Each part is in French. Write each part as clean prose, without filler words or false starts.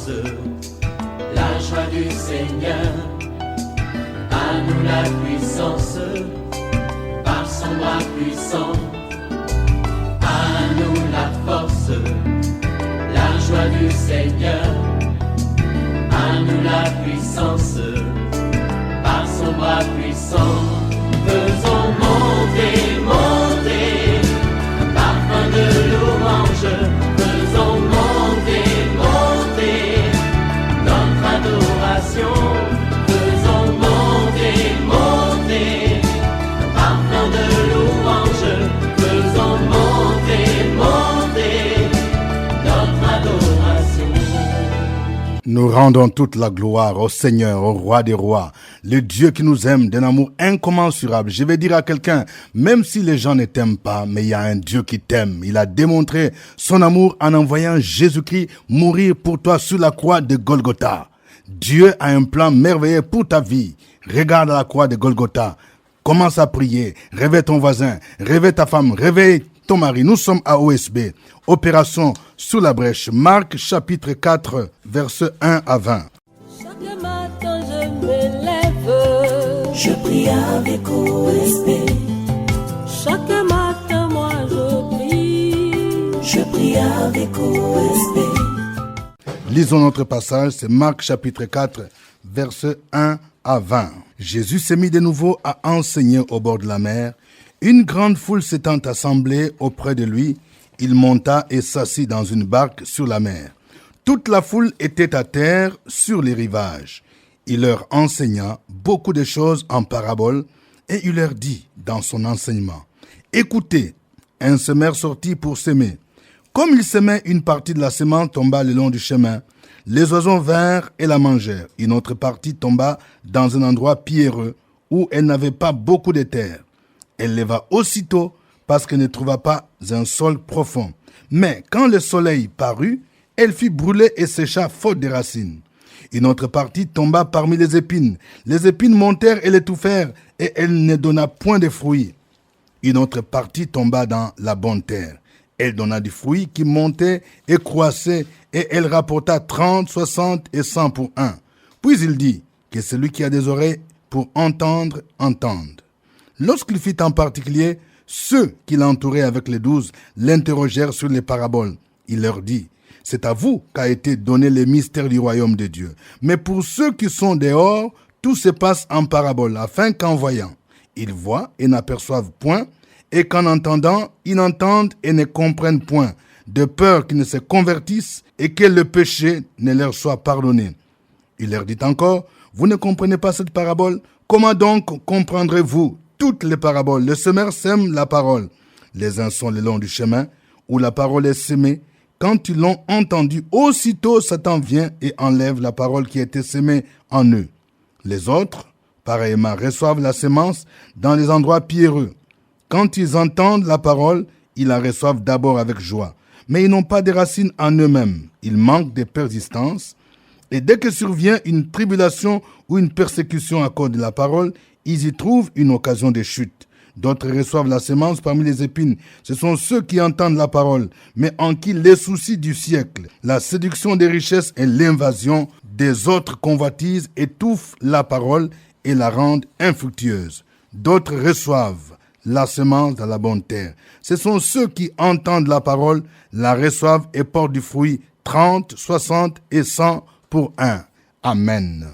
force, la joie du Seigneur. À nous la puissance, par son bras puissant. À nous la force, la joie du Seigneur. À nous la puissance, par son bras puissant. Faisons monter, monter, un parfum de louange. Faisons monter, monter, notre adoration. Faisons monter, monter, un parfum de louange. Faisons monter, monter, notre adoration. Nous rendons toute la gloire au Seigneur, au Roi des rois, le Dieu qui nous aime d'un amour incommensurable. Je vais dire à quelqu'un, même si les gens ne t'aiment pas, mais il y a un Dieu qui t'aime. Il a démontré son amour en envoyant Jésus-Christ mourir pour toi sur la croix de Golgotha. Dieu a un plan merveilleux pour ta vie. Regarde la croix de Golgotha. Commence à prier. Réveille ton voisin. Réveille ta femme. Réveille ton mari. Nous sommes à OSB. Opération sous la brèche. Marc chapitre 4, versets 1 à 20. Chaque matin je me lève, Je prie avec OSB. chaque matin moi je prie. Je prie avec OSB. Lisons notre passage, c'est Marc chapitre 4, versets 1 à 20. Jésus s'est mis de nouveau à enseigner au bord de la mer. Une grande foule s'étant assemblée auprès de lui, il monta et s'assit dans une barque sur la mer. Toute la foule était à terre sur les rivages. Il leur enseigna beaucoup de choses en paraboles et il leur dit dans son enseignement, « Écoutez, un semeur sortit pour s'aimer. Comme il semait, une partie de la semence tomba le long du chemin. Les oiseaux vinrent et la mangèrent. Une autre partie tomba dans un endroit pierreux où elle n'avait pas beaucoup de terre. Elle leva aussitôt parce qu'elle ne trouva pas un sol profond. Mais quand le soleil parut, elle fut brûlée et sécha faute de racines. Une autre partie tomba parmi les épines. Les épines montèrent et l'étouffèrent et elle ne donna point de fruits. Une autre partie tomba dans la bonne terre. Elle donna du fruit qui montait et croissait, et elle rapporta 30, 60 et 100 pour un. Puis il dit que celui qui a des oreilles pour entendre, entende. Lorsqu'il fit en particulier, ceux qui l'entouraient avec les 12 l'interrogèrent sur les paraboles. Il leur dit, c'est à vous qu'a été donné le mystère du royaume de Dieu. Mais pour ceux qui sont dehors, tout se passe en paraboles, afin qu'en voyant, ils voient et n'aperçoivent point, et qu'en entendant, ils n'entendent et ne comprennent point, de peur qu'ils ne se convertissent et que le péché ne leur soit pardonné. Il leur dit encore, vous ne comprenez pas cette parabole? Comment donc comprendrez-vous toutes les paraboles? Le semeur sème la parole. Les uns sont le long du chemin, où la parole est semée. Quand ils l'ont entendu, aussitôt Satan vient et enlève la parole qui a été semée en eux. Les autres, pareillement, reçoivent la semence dans les endroits pierreux. Quand ils entendent la parole, ils la reçoivent d'abord avec joie. Mais ils n'ont pas de racines en eux-mêmes. Ils manquent de persistance. Et dès que survient une tribulation ou une persécution à cause de la parole, ils y trouvent une occasion de chute. D'autres reçoivent la semence parmi les épines. Ce sont ceux qui entendent la parole, mais en qui les soucis du siècle, la séduction des richesses et l'invasion des autres convoitises étouffent la parole et la rendent infructueuse. D'autres reçoivent la semence dans la bonne terre. Ce sont ceux qui entendent la parole, la reçoivent et portent du fruit 30, 60 et 100 pour un. Amen.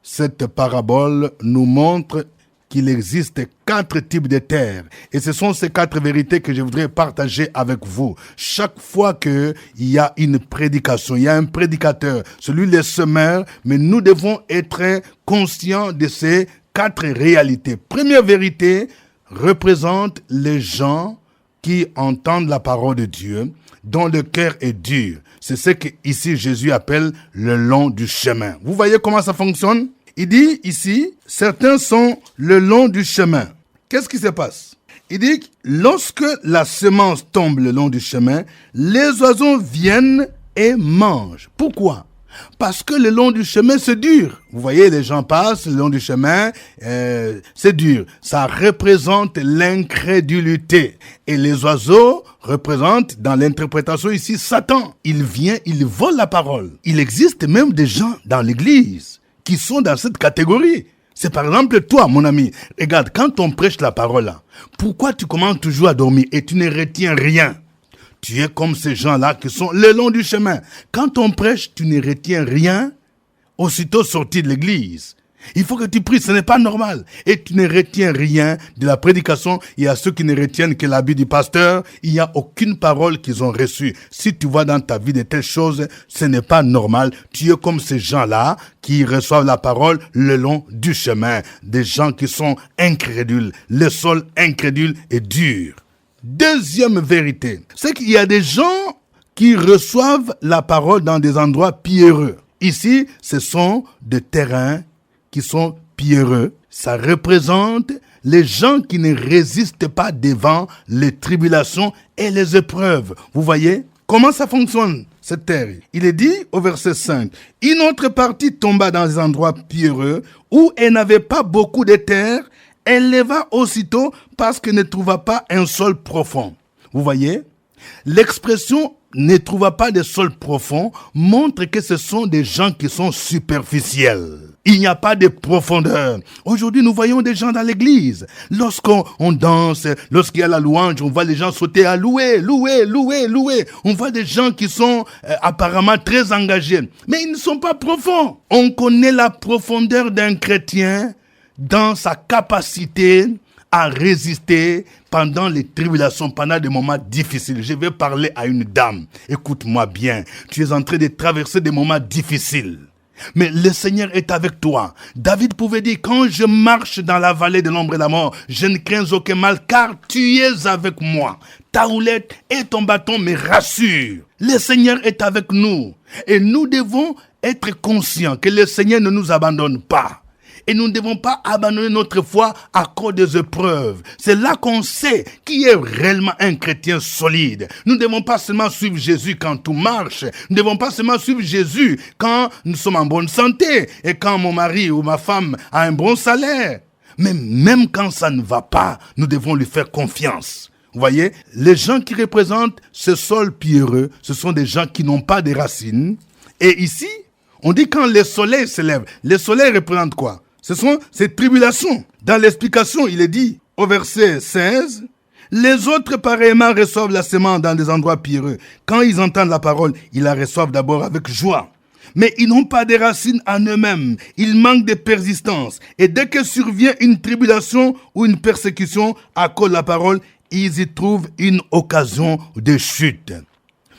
Cette parabole nous montre qu'il existe 4 types de terre. Et ce sont ces 4 vérités que je voudrais partager avec vous. Chaque fois qu'il y a une prédication, il y a un prédicateur, celui le semeur, mais nous devons être conscients de ces 4 réalités. Première vérité, représente les gens qui entendent la parole de Dieu, dont le cœur est dur. C'est ce que ici Jésus appelle le long du chemin. Vous voyez comment ça fonctionne? Il dit ici, certains sont le long du chemin. Qu'est-ce qui se passe? Il dit, lorsque la semence tombe le long du chemin, les oiseaux viennent et mangent. Pourquoi? Parce que le long du chemin, c'est dur. Vous voyez, les gens passent le long du chemin, c'est dur. Ça représente l'incrédulité. Et les oiseaux représentent, dans l'interprétation ici, Satan. Il vient, il vole la parole. Il existe même des gens dans l'église qui sont dans cette catégorie. C'est par exemple toi, mon ami. Regarde, quand on prêche la parole, là, pourquoi tu commences toujours à dormir et tu ne retiens rien? Tu es comme ces gens-là qui sont le long du chemin. Quand on prêche, tu ne retiens rien, aussitôt sorti de l'église. Il faut que tu pries, ce n'est pas normal. Et tu ne retiens rien de la prédication. Il y a ceux qui ne retiennent que l'habit du pasteur. Il n'y a aucune parole qu'ils ont reçue. Si tu vois dans ta vie de telles choses, ce n'est pas normal. Tu es comme ces gens-là qui reçoivent la parole le long du chemin. Des gens qui sont incrédules. Le sol incrédule et dur. Deuxième vérité, c'est qu'il y a des gens qui reçoivent la parole dans des endroits pierreux. Ici, ce sont des terrains qui sont pierreux. Ça représente les gens qui ne résistent pas devant les tribulations et les épreuves. Vous voyez comment ça fonctionne, cette terre? Il est dit au verset 5, « Une autre partie tomba dans des endroits pierreux où elle n'avait pas beaucoup de terre. Elle leva aussitôt parce qu'elle ne trouva pas un sol profond. » Vous voyez, l'expression « ne trouva pas de sol profond » montre que ce sont des gens qui sont superficiels. Il n'y a pas de profondeur. Aujourd'hui, nous voyons des gens dans l'église. Lorsqu'on danse, lorsqu'il y a la louange, on voit les gens sauter à louer, louer, louer, louer. On voit des gens qui sont apparemment très engagés. Mais ils ne sont pas profonds. On connaît la profondeur d'un chrétien dans sa capacité à résister pendant les tribulations, pendant des moments difficiles. Je vais parler à une dame. Écoute-moi bien. Tu es en train de traverser des moments difficiles. Mais le Seigneur est avec toi. David pouvait dire, quand je marche dans la vallée de l'ombre et de la mort, je ne crains aucun mal, car tu es avec moi. Ta houlette et ton bâton me rassurent. Le Seigneur est avec nous. Et nous devons être conscients que le Seigneur ne nous abandonne pas. Et nous ne devons pas abandonner notre foi à cause des épreuves. C'est là qu'on sait qui est réellement un chrétien solide. Nous ne devons pas seulement suivre Jésus quand tout marche. Nous ne devons pas seulement suivre Jésus quand nous sommes en bonne santé et quand mon mari ou ma femme a un bon salaire. Mais même quand ça ne va pas, nous devons lui faire confiance. Vous voyez, les gens qui représentent ce sol pierreux, ce sont des gens qui n'ont pas de racines. Et ici, on dit quand le soleil se lève, le soleil représente quoi? Ce sont ces tribulations. Dans l'explication, il est dit, au verset 16, « Les autres pareillement reçoivent la semence dans des endroits pierreux. Quand ils entendent la parole, ils la reçoivent d'abord avec joie. Mais ils n'ont pas de racines en eux-mêmes. Ils manquent de persistance. Et dès que survient une tribulation ou une persécution à cause de la parole, ils y trouvent une occasion de chute. »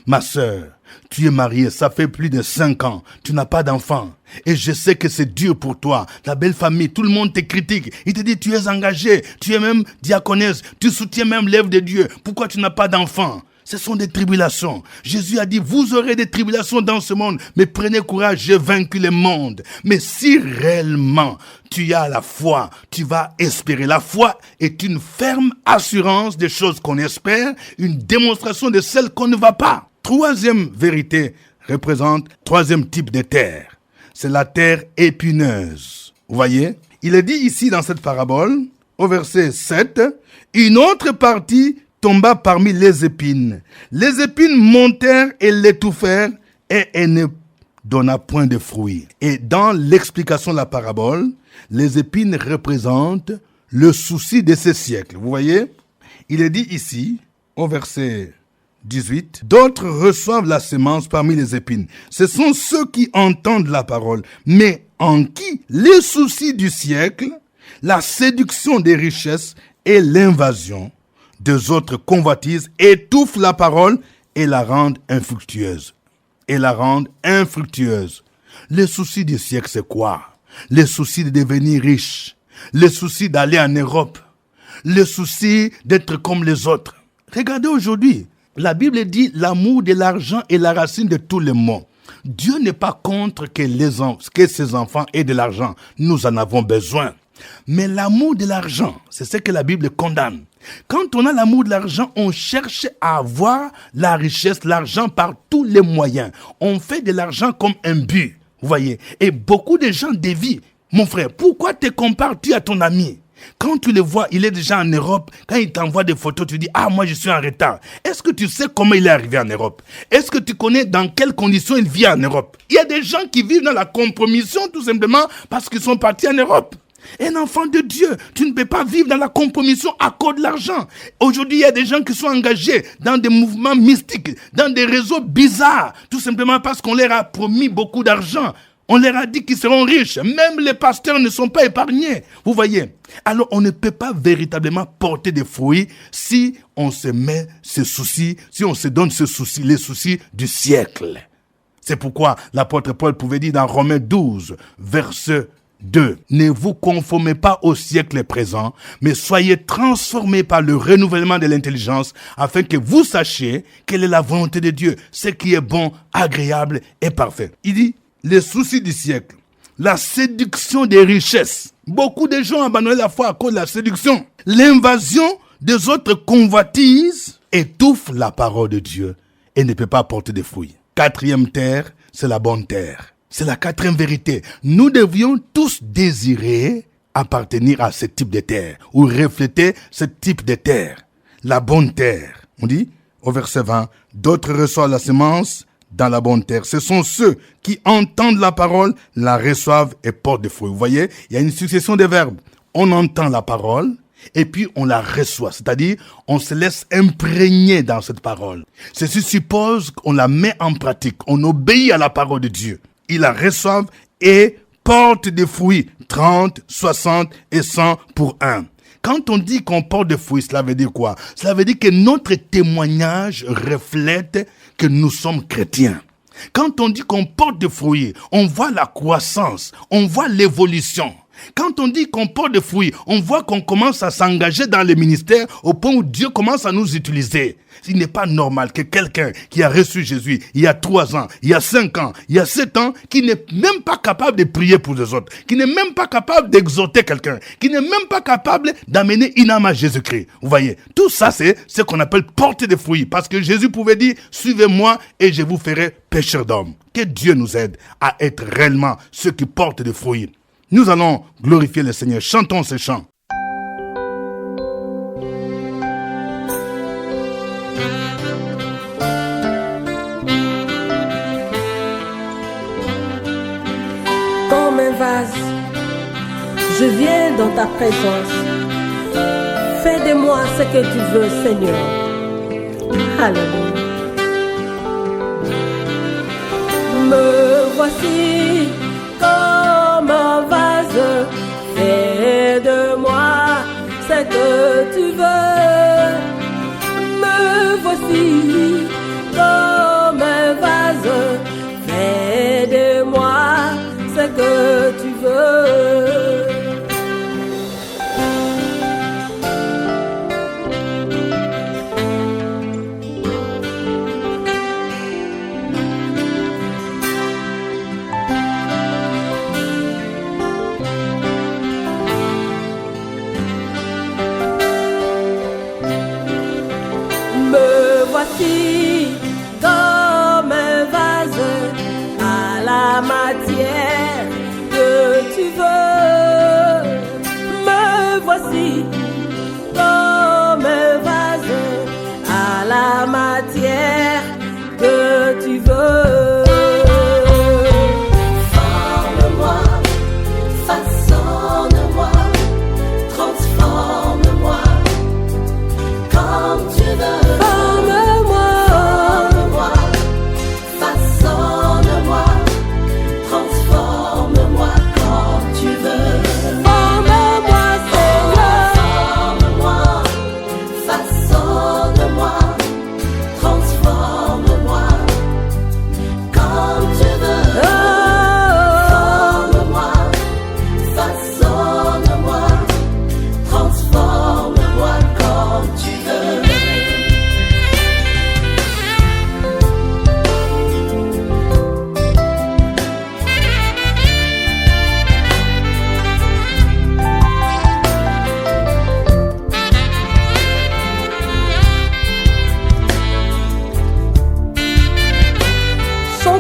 Ma sœur, tu es mariée, ça fait plus de 5 ans, tu n'as pas d'enfant. Et je sais que c'est dur pour toi, la belle famille, tout le monde te critique. Il te dit, tu es engagée, tu es même diaconesse, tu soutiens même l'œuvre de Dieu. Pourquoi tu n'as pas d'enfant? Ce sont des tribulations. Jésus a dit, vous aurez des tribulations dans ce monde, mais prenez courage, j'ai vaincu le monde. Mais si réellement tu as la foi, tu vas espérer. La foi est une ferme assurance des choses qu'on espère, une démonstration de celles qu'on ne va pas. Troisième vérité représente troisième type de terre. C'est la terre épineuse. Vous voyez? Il est dit ici dans cette parabole, au verset 7, « Une autre partie tomba parmi les épines. Les épines montèrent et l'étouffèrent, et elle ne donna point de fruits. » Et dans l'explication de la parabole, les épines représentent le souci de ce siècle. Vous voyez? Il est dit ici, au verset 18, « D'autres reçoivent la semence parmi les épines. Ce sont ceux qui entendent la parole, mais en qui les soucis du siècle, la séduction des richesses et l'invasion des autres convoitises étouffent la parole et la rendent infructueuse. » Et la rendent infructueuse. Les soucis du siècle, c'est quoi? Les soucis de devenir riche, les soucis d'aller en Europe, les soucis d'être comme les autres. Regardez aujourd'hui, la Bible dit l'amour de l'argent est la racine de tous les maux. Dieu n'est pas contre que ses enfants aient de l'argent. Nous en avons besoin. Mais l'amour de l'argent, c'est ce que la Bible condamne. Quand on a l'amour de l'argent, on cherche à avoir la richesse, l'argent par tous les moyens. On fait de l'argent comme un but, vous voyez. Et beaucoup de gens dévient. Mon frère, pourquoi te compares-tu à ton ami? Quand tu le vois, il est déjà en Europe. Quand il t'envoie des photos, tu dis « Ah, moi, je suis en retard. » Est-ce que tu sais comment il est arrivé en Europe? Est-ce que tu connais dans quelles conditions il vit en Europe? Il y a des gens qui vivent dans la compromission tout simplement parce qu'ils sont partis en Europe. Un enfant de Dieu, tu ne peux pas vivre dans la compromission à cause de l'argent. Aujourd'hui, il y a des gens qui sont engagés dans des mouvements mystiques, dans des réseaux bizarres, tout simplement parce qu'on leur a promis beaucoup d'argent. On leur a dit qu'ils seront riches. Même les pasteurs ne sont pas épargnés. Vous voyez? Alors, on ne peut pas véritablement porter des fruits si on se met ce souci, si on se donne ce souci, les soucis du siècle. C'est pourquoi l'apôtre Paul pouvait dire dans Romains 12, verset 2. Ne vous conformez pas au siècle présent, mais soyez transformés par le renouvellement de l'intelligence, afin que vous sachiez quelle est la volonté de Dieu, ce qui est bon, agréable et parfait. Il dit, les soucis du siècle, la séduction des richesses. Beaucoup de gens ont abandonné la foi à cause de la séduction. L'invasion des autres convoitises étouffe la parole de Dieu et ne peut pas porter de fruits. Quatrième terre, c'est la bonne terre. C'est la quatrième vérité. Nous devions tous désirer appartenir à ce type de terre ou refléter ce type de terre. La bonne terre. On dit au verset 20, d'autres reçoivent la semence dans la bonne terre. Ce sont ceux qui entendent la parole, la reçoivent et portent des fruits. Vous voyez, il y a une succession de verbes. On entend la parole et puis on la reçoit. C'est-à-dire, on se laisse imprégner dans cette parole. Ceci suppose qu'on la met en pratique. On obéit à la parole de Dieu. Ils la reçoivent et portent des fruits, 30, 60 et 100 pour un. Quand on dit qu'on porte des fruits, cela veut dire quoi? Cela veut dire que notre témoignage reflète que nous sommes chrétiens. Quand on dit qu'on porte des fruits, on voit la croissance, on voit l'évolution. Quand on dit qu'on porte des fruits, on voit qu'on commence à s'engager dans le ministère au point où Dieu commence à nous utiliser. Il n'est pas normal que quelqu'un qui a reçu Jésus il y a 3 ans, il y a 5 ans, il y a 7 ans, qui n'est même pas capable de prier pour les autres, qui n'est même pas capable d'exhorter quelqu'un, qui n'est même pas capable d'amener une âme à Jésus-Christ. Vous voyez, tout ça c'est ce qu'on appelle porter des fruits. Parce que Jésus pouvait dire, suivez-moi et je vous ferai pécheurs d'hommes. Que Dieu nous aide à être réellement ceux qui portent des fruits. Nous allons glorifier le Seigneur. Chantons ces chants. Comme un vase, je viens dans ta présence. Fais de moi ce que tu veux, Seigneur. Alléluia. Me voici comme un vase, fais de moi ce que tu veux. Me voici comme un vase, fais de moi ce que tu veux. Voici comme un vase à la matière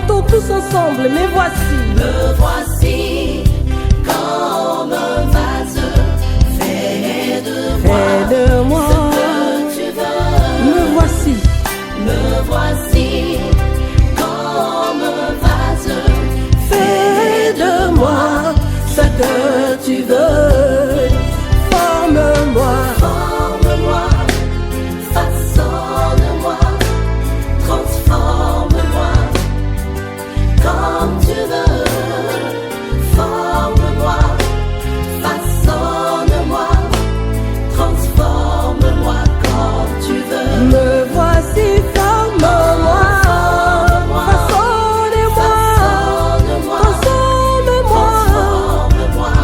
Chantons tous ensemble, me voici. Me voici comme un vase fait de moi. Ce que tu veux. Me voici. Me voici comme un vase fait de moi. Ce que tu veux. Forme-moi. Forme-moi, façonne-moi, transforme-moi comme tu veux. Forme-moi, façonne-moi, transforme-moi comme tu veux. Me voici, forme-moi. Façonne-moi. Transforme-moi. Transforme-moi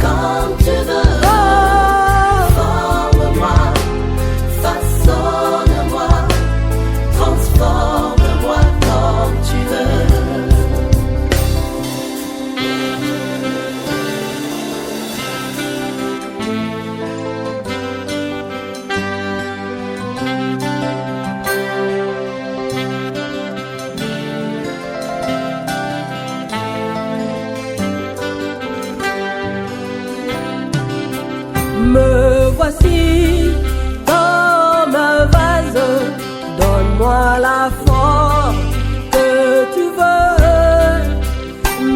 comme tu veux. Forme-moi, façonne-moi, transforme-moi comme tu veux. Me voici comme un vase, donne-moi la forme que tu veux.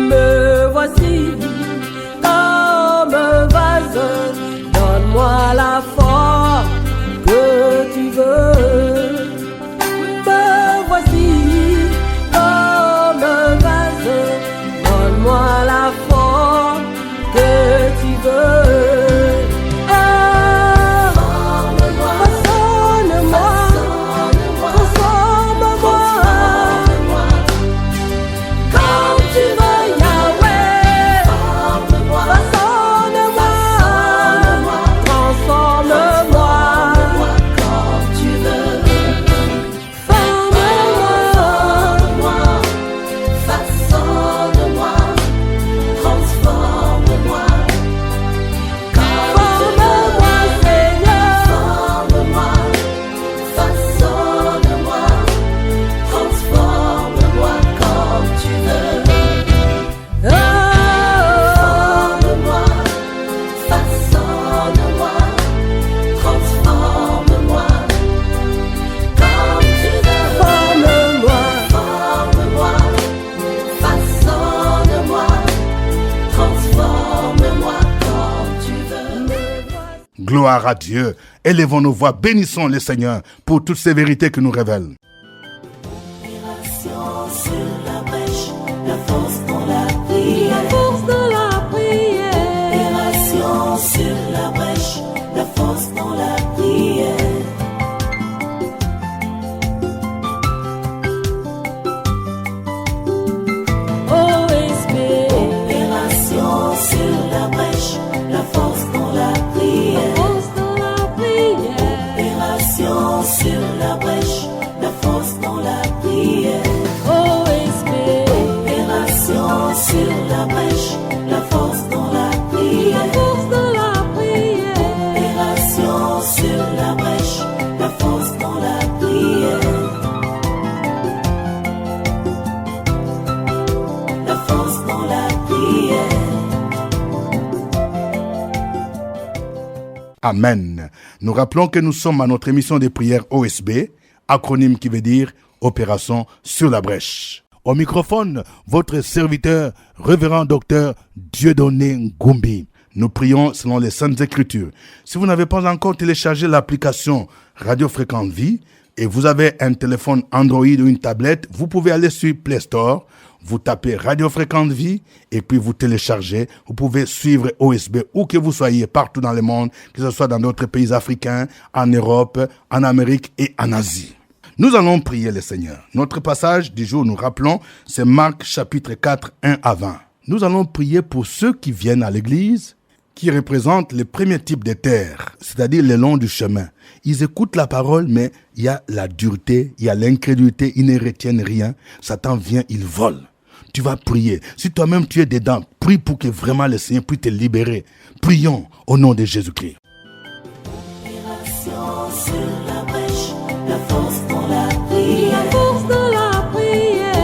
Me voici comme un vase, donne-moi la forme que tu veux. Me voici comme un vase, donne-moi la forme que tu veux. Gloire à Dieu. Élevons nos voix, bénissons le Seigneur pour toutes ces vérités que nous révèle. Opération sur la brèche, la force dans la prière. Force de la prière. Opération sur la brèche, la force dans la prière. OSB. Opération sur la brèche, la force dans la prière. Force de la prière. Opération sur la brèche, la force dans la prière. OSB. Opération sur la brèche, la force dans la prière. Force de la prière. Opération sur la brèche, la force dans la prière. La force dans la prière. Amen. Nous rappelons que nous sommes à notre émission de prière OSB, acronyme qui veut dire Opération sur la brèche. Au microphone, votre serviteur, révérend docteur Dieudonné Ngumbi. Nous prions selon les Saintes Écritures. Si vous n'avez pas encore téléchargé l'application Radio Fréquente Vie et vous avez un téléphone Android ou une tablette, vous pouvez aller sur Play Store, vous tapez Radio Fréquente Vie et puis vous téléchargez. Vous pouvez suivre OSB où que vous soyez, partout dans le monde, que ce soit dans d'autres pays africains, en Europe, en Amérique et en Asie. Nous allons prier le Seigneur. Notre passage du jour, nous rappelons, c'est Marc chapitre 4, 1 à 20. Nous allons prier pour ceux qui viennent à l'église, qui représentent le premier type de terre, c'est-à-dire le long du chemin. Ils écoutent la parole, mais il y a la dureté, il y a l'incrédulité, ils ne retiennent rien. Satan vient, il vole. Tu vas prier. Si toi-même tu es dedans, prie pour que vraiment le Seigneur puisse te libérer. Prions au nom de Jésus-Christ. Opération sur la brèche, la force dans la prière. Force de la prière.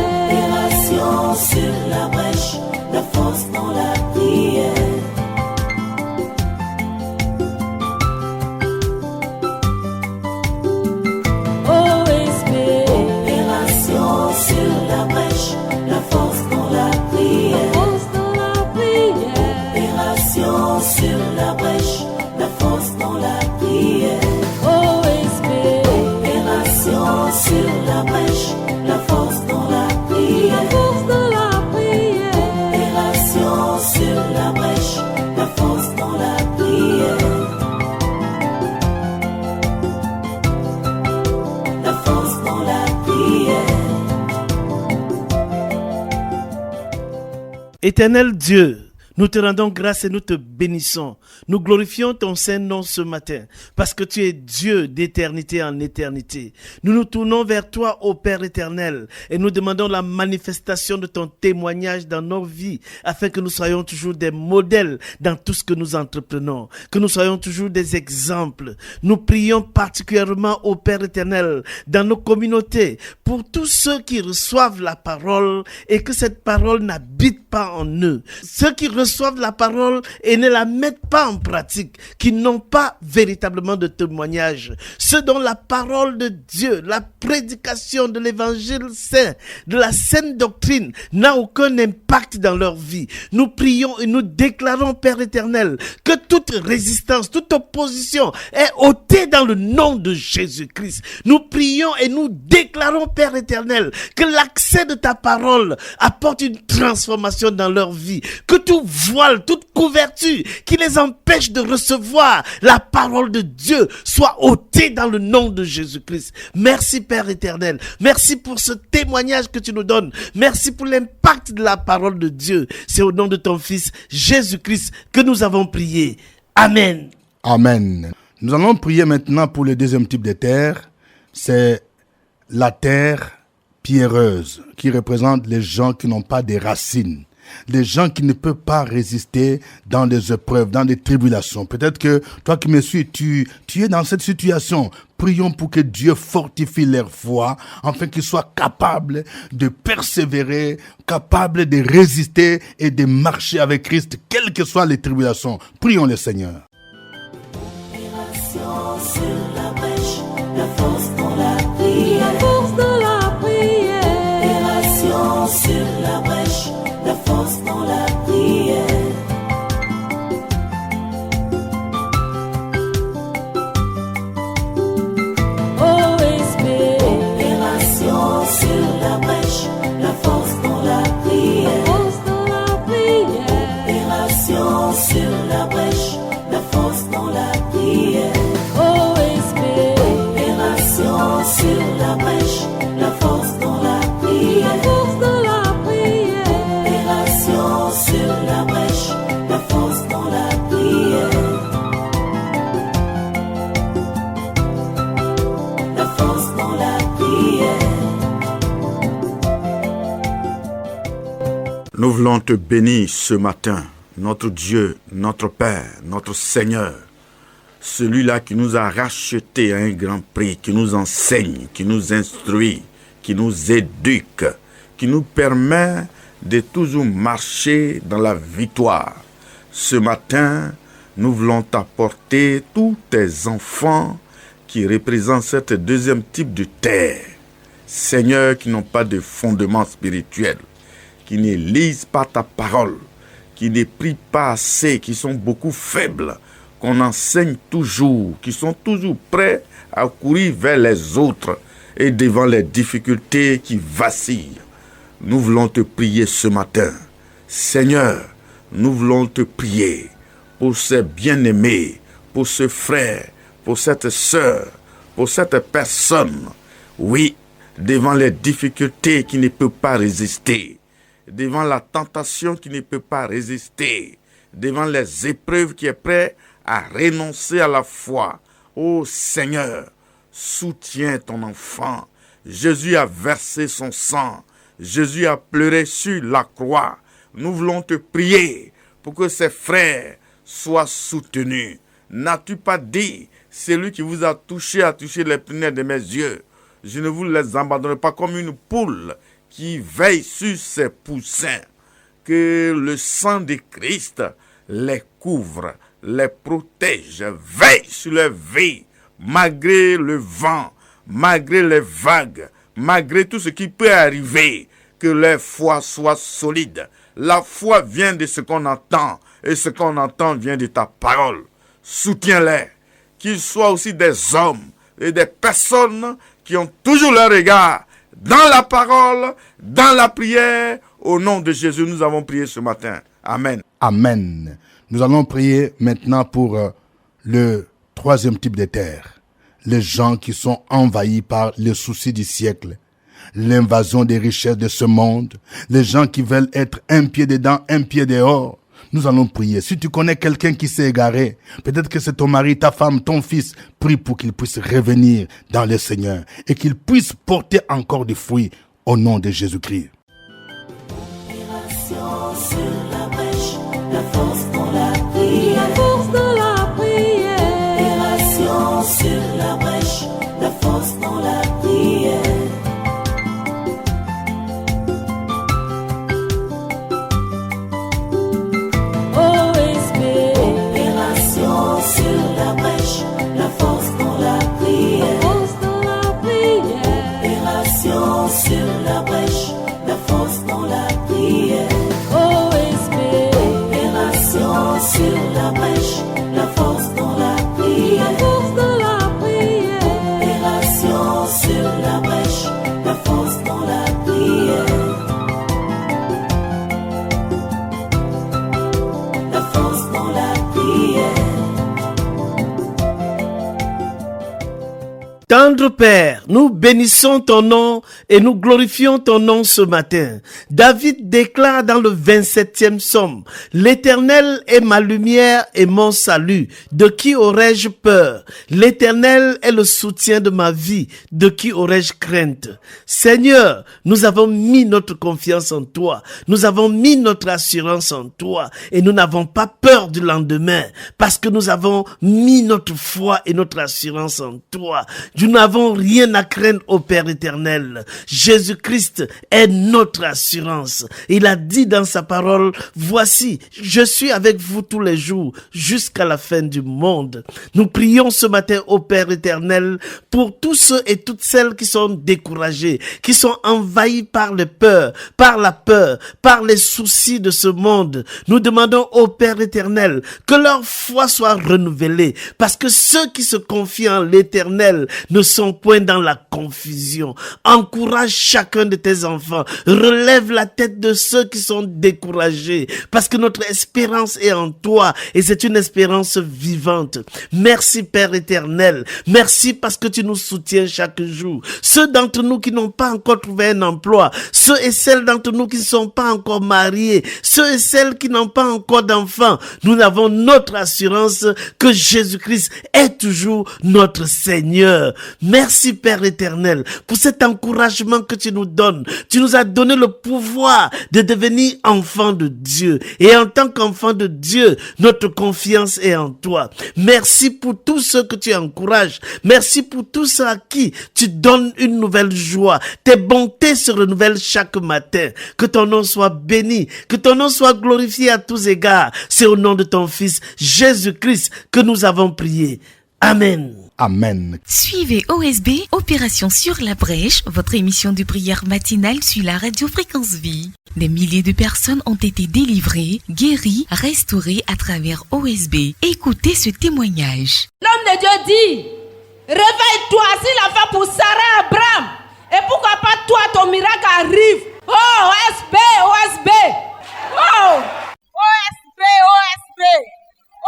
Éternel Dieu, nous te rendons grâce et nous te bénissons. Nous glorifions ton Saint-Nom ce matin parce que tu es Dieu d'éternité en éternité. Nous nous tournons vers toi, ô Père éternel, et nous demandons la manifestation de ton témoignage dans nos vies afin que nous soyons toujours des modèles dans tout ce que nous entreprenons, que nous soyons toujours des exemples. Nous prions particulièrement, ô Père éternel, dans nos communautés pour tous ceux qui reçoivent la parole et que cette parole n'habite pas en eux. Ceux qui reçoivent la parole et ne la mettent pas en pratique, qui n'ont pas véritablement de témoignage. Ceux dont la parole de Dieu, la prédication de l'évangile saint, de la saine doctrine n'a aucun impact dans leur vie. Nous prions et nous déclarons, Père éternel, que toute résistance, toute opposition est ôtée dans le nom de Jésus-Christ. Nous prions et nous déclarons, Père éternel, que l'accès de ta parole apporte une transformation dans leur vie, que tout voile, toute couverture qui les empêche de recevoir la parole de Dieu soit ôtée dans le nom de Jésus-Christ. Merci Père éternel. Merci pour ce témoignage que tu nous donnes. Merci pour l'impact de la parole de Dieu. C'est au nom de ton Fils Jésus-Christ que nous avons prié. Amen. Amen. Nous allons prier maintenant pour le deuxième type de terre. C'est la terre pierreuse qui représente les gens qui n'ont pas de racines. Les gens qui ne peuvent pas résister dans les épreuves, dans les tribulations. Peut-être que toi qui me suis, tu es dans cette situation. Prions pour que Dieu fortifie leur foi, afin qu'ils soient capables de persévérer, capables de résister et de marcher avec Christ, quelles que soient les tribulations. Prions le Seigneur. Sur la brèche, la force dans la prière. La force dans la prière. Opération sur la brèche, la force dans la prière. Oh, espère. Opération sur la brèche, la force dans la prière. Force dans la prière. Opération sur la brèche, la force dans la prière. Oh, espère. Opération sur la brèche, la force dans la prière. La force dans la prière. Opération sur la brèche, la force dans la prière. La force dans la prière. Nous voulons te bénir ce matin, notre Dieu, notre Père, notre Seigneur, celui-là qui nous a rachetés à un grand prix, qui nous enseigne, qui nous instruit, qui nous éduque, qui nous permet de toujours marcher dans la victoire. Ce matin, nous voulons t'apporter tous tes enfants qui représentent cette deuxième type de terre. Seigneur, qui n'ont pas de fondement spirituel, qui ne lisent pas ta parole, qui ne prient pas assez, qui sont beaucoup faibles, qu'on enseigne toujours, qui sont toujours prêts à courir vers les autres et devant les difficultés qui vacillent. Nous voulons te prier ce matin. Seigneur, nous voulons te prier pour ces bien-aimés, pour ce frère, pour cette sœur, pour cette personne. Oui, devant les difficultés qui ne peuvent pas résister, devant la tentation qui ne peut pas résister, devant les épreuves qui est prêt à renoncer à la foi. Ô Seigneur, soutiens ton enfant. Jésus a versé son sang. Jésus a pleuré sur la croix. Nous voulons te prier pour que ses frères soient soutenus. N'as-tu pas dit, celui qui vous a touché les plaies de mes yeux. Je ne vous les abandonnerai pas comme une poule qui veille sur ses poussins. Que le sang de Christ les couvre, les protège, veille sur leur vie, malgré le vent, malgré les vagues, malgré tout ce qui peut arriver, que leur foi soit solide. La foi vient de ce qu'on entend, et ce qu'on entend vient de ta parole. Soutiens-les, qu'ils soient aussi des hommes et des personnes qui ont toujours leur regard dans la parole, dans la prière. Au nom de Jésus, nous avons prié ce matin. Amen. Amen. Nous allons prier maintenant pour le troisième type de terre. Les gens qui sont envahis par les soucis du siècle. l'invasion des richesses de ce monde, les gens qui veulent être un pied dedans, un pied dehors. Nous allons prier. Si tu connais quelqu'un qui s'est égaré, peut-être que c'est ton mari, ta femme, ton fils, prie pour qu'il puisse revenir dans le Seigneur et qu'il puisse porter encore des fruits au nom de Jésus-Christ. Sur la brèche, la force dans la prière. La force dans la prière. Opération sur la brèche, la force dans la prière. OSB. Opération sur la brèche, la force dans la prière. Force dans la prière. Opération sur la brèche, la force dans la prière. OSB. Opération sur la brèche, la force dans la prière. Force dans la prière. Opération sur la brèche, la force dans la prière. La force dans la prière. Tendre Père, nous bénissons ton nom et nous glorifions ton nom ce matin. David déclare dans le 27e psaume, « L'Éternel est ma lumière et mon salut. De qui aurais-je peur? L'Éternel est le soutien de ma vie. De qui aurais-je crainte? » Seigneur, nous avons mis notre confiance en toi. Nous avons mis notre assurance en toi et nous n'avons pas peur du lendemain parce que nous avons mis notre foi et notre assurance en toi. Nous n'avons rien à craindre au Père éternel. Jésus-Christ est notre assurance. Il a dit dans sa parole, voici, je suis avec vous tous les jours jusqu'à la fin du monde. Nous prions ce matin au Père éternel pour tous ceux et toutes celles qui sont découragés, qui sont envahis par les peurs, par la peur, par les soucis de ce monde. Nous demandons au Père éternel que leur foi soit renouvelée parce que ceux qui se confient en l'éternel ne sont point dans la confusion. Encourage chacun de tes enfants. Relève la tête de ceux qui sont découragés parce que notre espérance est en toi et c'est une espérance vivante. Merci Père éternel. Merci parce que tu nous soutiens chaque jour. Ceux d'entre nous qui n'ont pas encore trouvé un emploi, ceux et celles d'entre nous qui ne sont pas encore mariés, ceux et celles qui n'ont pas encore d'enfants, nous avons notre assurance que Jésus-Christ est toujours notre Seigneur. Merci Père éternel pour cet encouragement que tu nous donnes. Tu nous as donné le pouvoir de devenir enfants de Dieu. Et en tant qu'enfants de Dieu, notre confiance est en toi. Merci pour tous ceux que tu encourages. Merci pour tous ceux à qui tu donnes une nouvelle joie. Tes bontés se renouvellent chaque matin. Que ton nom soit béni. Que ton nom soit glorifié à tous égards. C'est au nom de ton Fils Jésus-Christ que nous avons prié. Amen. Amen. Suivez OSB, Opération sur la brèche, votre émission de prière matinale sur la radio Fréquence Vie. Des milliers de personnes ont été délivrées, guéries, restaurées à travers OSB. Écoutez ce témoignage. L'homme de Dieu dit, réveille-toi, s'il a fait pour Sarah Abraham. Et pourquoi pas toi, ton miracle arrive. Oh, OSB, OSB. Oh, OSB, OSB.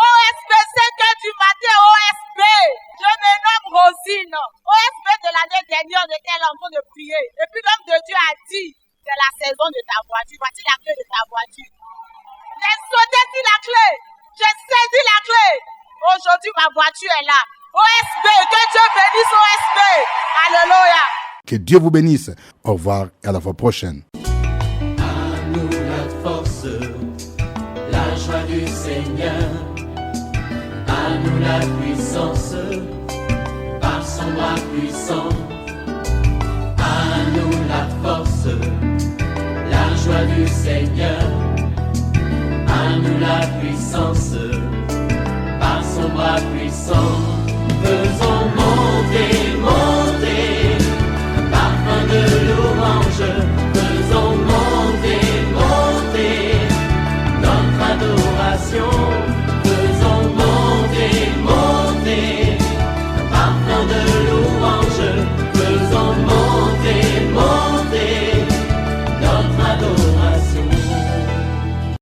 OSB, 5h du matin, OSB. Je me nomme Rosine. OSB de l'année dernière, on était là en train de prier. Et puis l'homme de Dieu a dit, c'est la saison de ta voiture. Voici la clé de ta voiture. J'ai sauté sur la clé. J'ai saisi la clé. Aujourd'hui, ma voiture est là. OSB, que Dieu bénisse OSB. Alléluia. Que Dieu vous bénisse. Au revoir et à la fois prochaine. À nous la force, la joie du Seigneur. À nous la puissance, par son bras puissant. À nous la force, la joie du Seigneur. À nous la puissance, par son bras puissant.